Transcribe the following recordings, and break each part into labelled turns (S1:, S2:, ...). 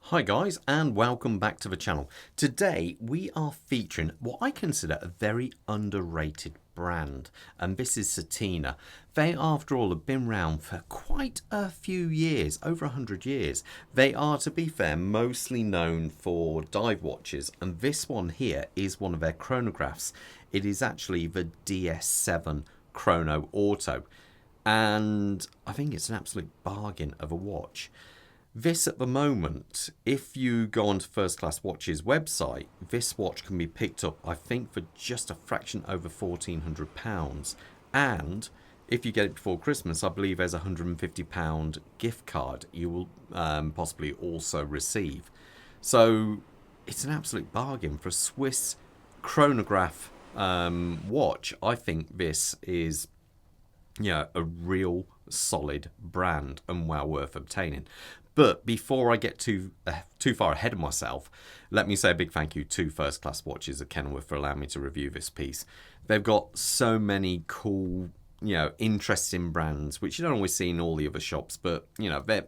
S1: Hi guys, and welcome back to the channel. Today we are featuring what I consider a very underrated brand, and this is Certina. They, after all, have been around for quite a few years, over 100 years. They are, to be fair, mostly known for dive watches, and this one here is one of their chronographs. It is actually the DS-7 Chrono Auto, and I think it's an absolute bargain of a watch. This at the moment, if you go onto First Class Watches website, this watch can be picked up, I think, for just a fraction over £1,400. And if you get it before Christmas, I believe there's a £150 gift card you will possibly also receive. So it's an absolute bargain for a Swiss chronograph watch. I think this is a real solid brand and well worth obtaining. But before I get too far ahead of myself, let me say a big thank you to First Class Watches at Kenilworth for allowing me to review this piece. They've got so many cool, interesting brands, which you don't always see in all the other shops, but, they're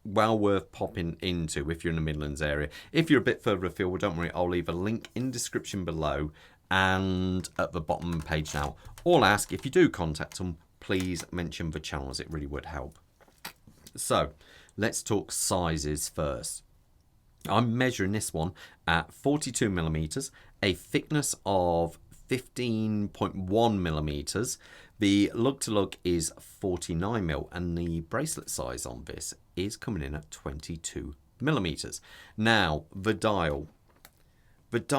S1: well worth popping into if you're in the Midlands area. If you're a bit further afield, well, don't worry, I'll leave a link in the description below and at the bottom of the page now. All I ask, if you do contact them, please mention the channel, as it really would help. So let's talk sizes first. I'm measuring this one at 42 millimeters, a thickness of 15.1 millimeters. The lug to lug is 49 mil, and the bracelet size on this is coming in at 22 millimeters. Now the dial, it's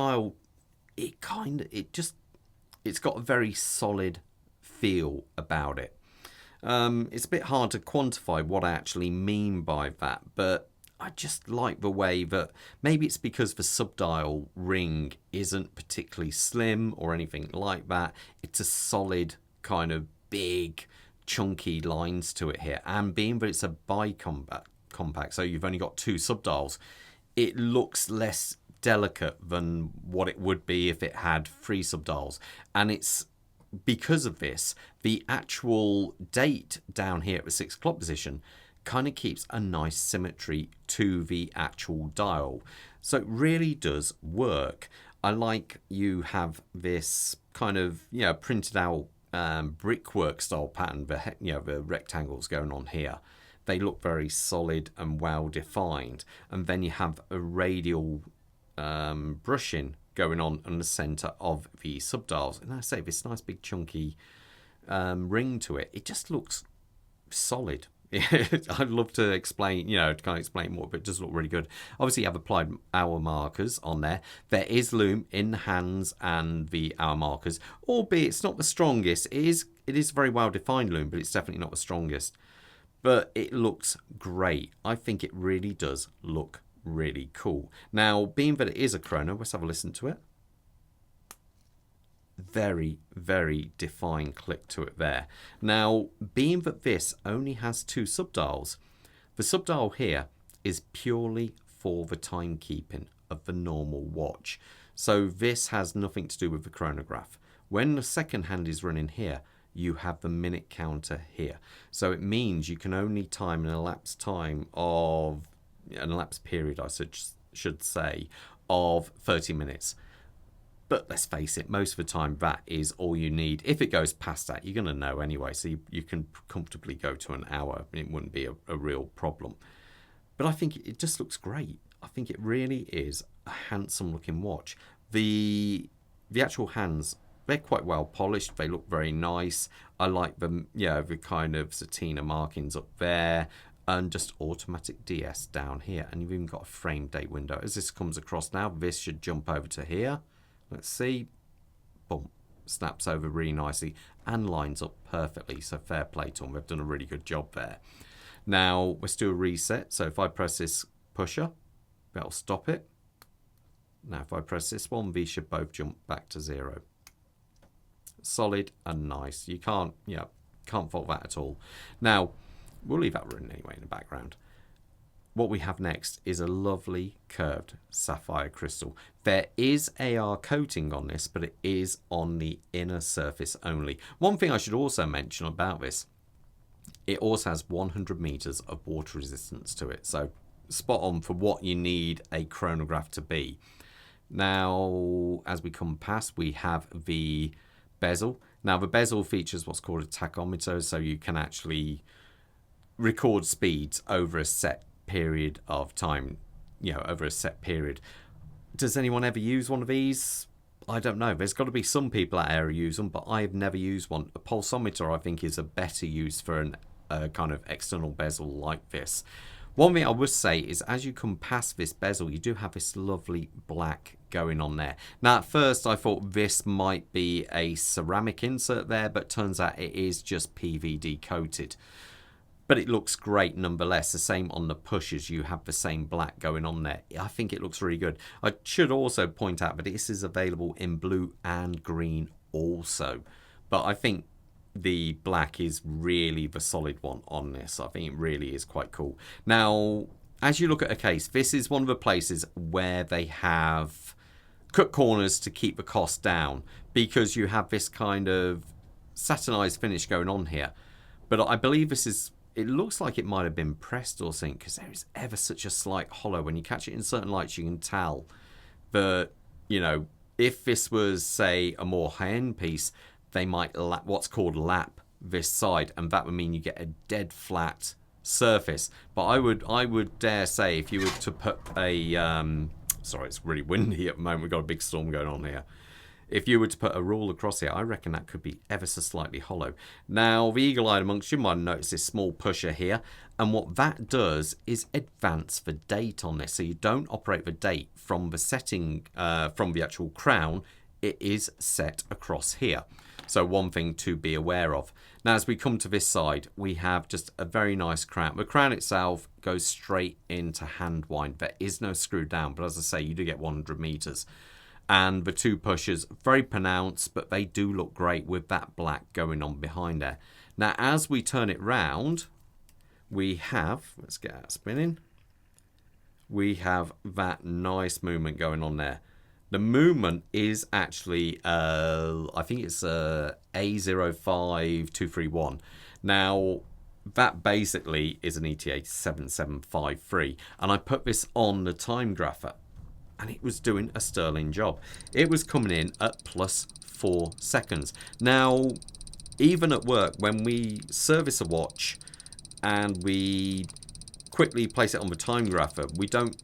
S1: got a very solid feel about it. It's a bit hard to quantify what I actually mean by that, but I just like the way that maybe it's because the subdial ring isn't particularly slim or anything like that. It's a solid kind of big chunky lines to it here, and being that it's a bi-compact, so you've only got two subdials, it looks less delicate than what it would be if it had three subdials. And it's because of this, the actual date down here at the 6 o'clock position kind of keeps a nice symmetry to the actual dial. So it really does work. I like you have this kind of printed out brickwork style pattern, the rectangles going on here. They look very solid and well defined, and then you have a radial brushing going on in the center of the subdials, and I say this nice big chunky ring to it. It just looks solid. I'd love to explain, to kind of explain more, but it does look really good. Obviously, you have applied hour markers on there. There is loom in the hands and the hour markers, albeit it's not the strongest. It is very well defined loom, but it's definitely not the strongest. But it looks great. I think it really does look really cool. Now, being that it is a chrono, let's have a listen to it. Very, very defined click to it there. Now, being that this only has two subdials, the subdial here is purely for the timekeeping of the normal watch. So this has nothing to do with the chronograph. When the second hand is running here, you have the minute counter here. So it means you can only time an elapsed period, I should say, of 30 minutes. But let's face it, most of the time that is all you need. If it goes past that, you're going to know anyway, so you can comfortably go to an hour. It wouldn't be a real problem. But I think it just looks great. I think it really is a handsome looking watch. The actual hands, they're quite well polished. They look very nice. I like them, the kind of Certina markings up there, and just automatic DS down here. And you've even got a frame date window. As this comes across now, this should jump over to here. Let's see. Boom. Snaps over really nicely and lines up perfectly. So fair play to them. They've done a really good job there. Now, let's do a reset. So if I press this pusher, that'll stop it. Now, if I press this one, these should both jump back to 0. Solid and nice. You can't fault that at all. Now, we'll leave that running anyway in the background. What we have next is a lovely curved sapphire crystal. There is AR coating on this, but it is on the inner surface only. One thing I should also mention about this, it also has 100 meters of water resistance to it. So spot on for what you need a chronograph to be. Now, as we come past, we have the bezel. Now, the bezel features what's called a tachometer, so you can actually record speeds over a set period of time, over a set period. Does anyone ever use one of these? I don't know. There's got to be some people out there who use them, but I've never used one. A pulsometer, I think, is a better use for a kind of external bezel like this. One thing I would say is as you come past this bezel, you do have this lovely black going on there. Now, at first, I thought this might be a ceramic insert there, but turns out it is just PVD coated. But it looks great nonetheless. The same on the pushes, you have the same black going on there. I think it looks really good. I should also point out that this is available in blue and green also. But I think the black is really the solid one on this. I think it really is quite cool. Now, as you look at a case, this is one of the places where they have cut corners to keep the cost down, because you have this kind of satinized finish going on here. But I believe this is, it looks like it might have been pressed or something, because there is ever such a slight hollow. When you catch it in certain lights, you can tell that, if this was, say, a more high-end piece, they might what's called lap this side, and that would mean you get a dead flat surface. But I would dare say, if you were to put a sorry, it's really windy at the moment, we've got a big storm going on here. If you were to put a rule across here, I reckon that could be ever so slightly hollow. Now, the eagle-eyed amongst you might notice this small pusher here, and what that does is advance the date on this. So you don't operate the date from the setting, from the actual crown. It is set across here. So one thing to be aware of. Now, as we come to this side, we have just a very nice crown. The crown itself goes straight into hand wind. There is no screw down, but as I say, you do get 100 meters. And the two pushers, very pronounced, but they do look great with that black going on behind there. Now, as we turn it round, we have, let's get that spinning, we have that nice movement going on there. The movement is actually, I think it's A05231. Now, that basically is an ETA 7753. And I put this on the time grapher, and it was doing a sterling job. It was coming in at +4 seconds. Now, even at work, when we service a watch and we quickly place it on the time grapher, we don't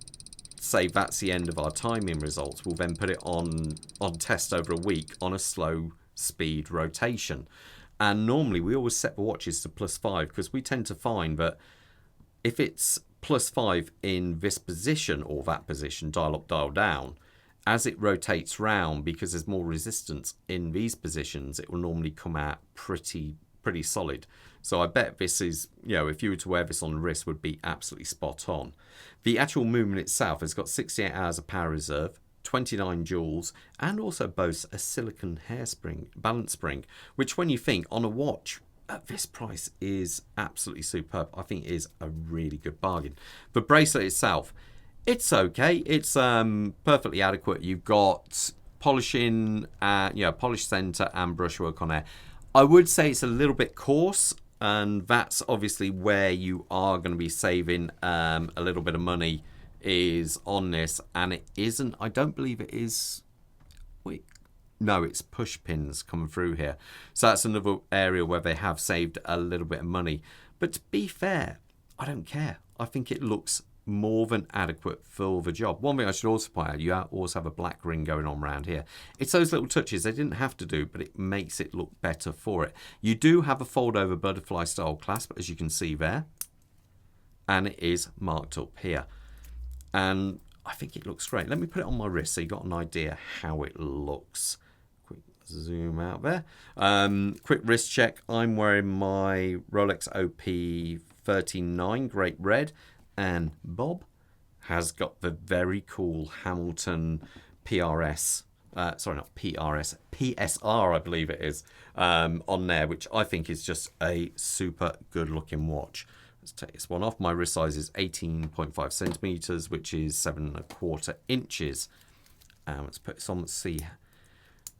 S1: say that's the end of our timing results. We'll then put it on test over a week on a slow speed rotation. And normally we always set the watches to +5, because we tend to find that if it's +5 in this position or that position, dial up, dial down, as it rotates round, because there's more resistance in these positions, it will normally come out pretty solid. So I bet this is, if you were to wear this on the wrist, would be absolutely spot on. The actual movement itself has got 68 hours of power reserve, 29 joules, and also boasts a silicone hairspring, balance spring, which when you think on a watch at this price is absolutely superb. I think it is a really good bargain. The bracelet itself, it's okay. It's perfectly adequate. You've got polishing, polish center and brushwork on there. I would say it's a little bit coarse, and that's obviously where you are going to be saving a little bit of money is on this. And it isn't, I don't believe it is, no, it's push pins coming through here. So that's another area where they have saved a little bit of money. But to be fair, I don't care. I think it looks more than adequate for the job. One thing I should also point out, you also have a black ring going on around here. It's those little touches they didn't have to do, but it makes it look better for it. You do have a fold over butterfly style clasp, as you can see there, and it is marked up here, and I think it looks great. Let me put it on my wrist so you got an idea how it looks. Quick zoom out there. Quick wrist check. I'm wearing my Rolex OP39 Great Red, and Bob has got the very cool Hamilton PRS, sorry, not PRS, PSR, I believe it is, on there, which I think is just a super good looking watch. Let's take this one off. My wrist size is 18.5 centimeters, which is 7¼ inches. Let's put this on, let's see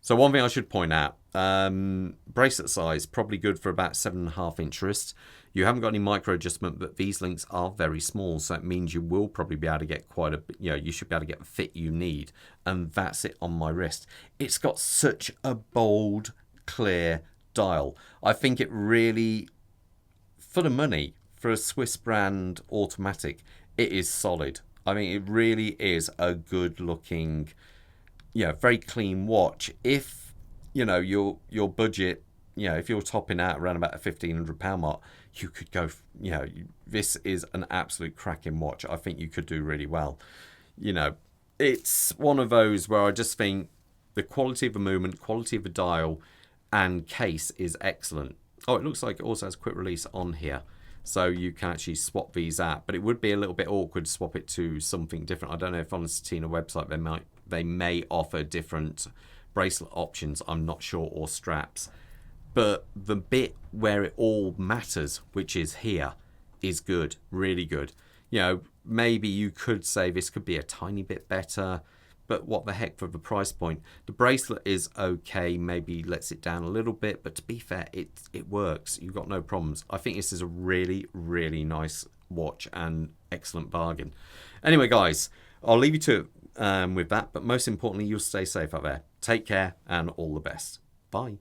S1: So one thing I should point out, bracelet size, probably good for about 7.5 inch wrists. You haven't got any micro adjustment, but these links are very small, so it means you will probably be able to get quite a, you should be able to get the fit you need. And that's it on my wrist. It's got such a bold, clear dial. I think it really, for the money, for a Swiss brand automatic, it is solid. I mean, it really is a good looking, very clean watch. If your budget, if you're topping out around about a £1,500 mark, you could go. This is an absolute cracking watch. I think you could do really well. It's one of those where I just think the quality of the movement, quality of the dial, and case is excellent. Oh, it looks like it also has quick release on here. So you can actually swap these out, but it would be a little bit awkward to swap it to something different. I don't know if on the Certina website they may offer different bracelet options. I'm not sure, or straps. But the bit where it all matters, which is here, is good, really good. Maybe you could say this could be a tiny bit better, but what the heck for the price point? The bracelet is okay, maybe lets it down a little bit, but to be fair, it works. You've got no problems. I think this is a really, really nice watch and excellent bargain. Anyway, guys, I'll leave you to it with that, but most importantly, you'll stay safe out there. Take care and all the best. Bye.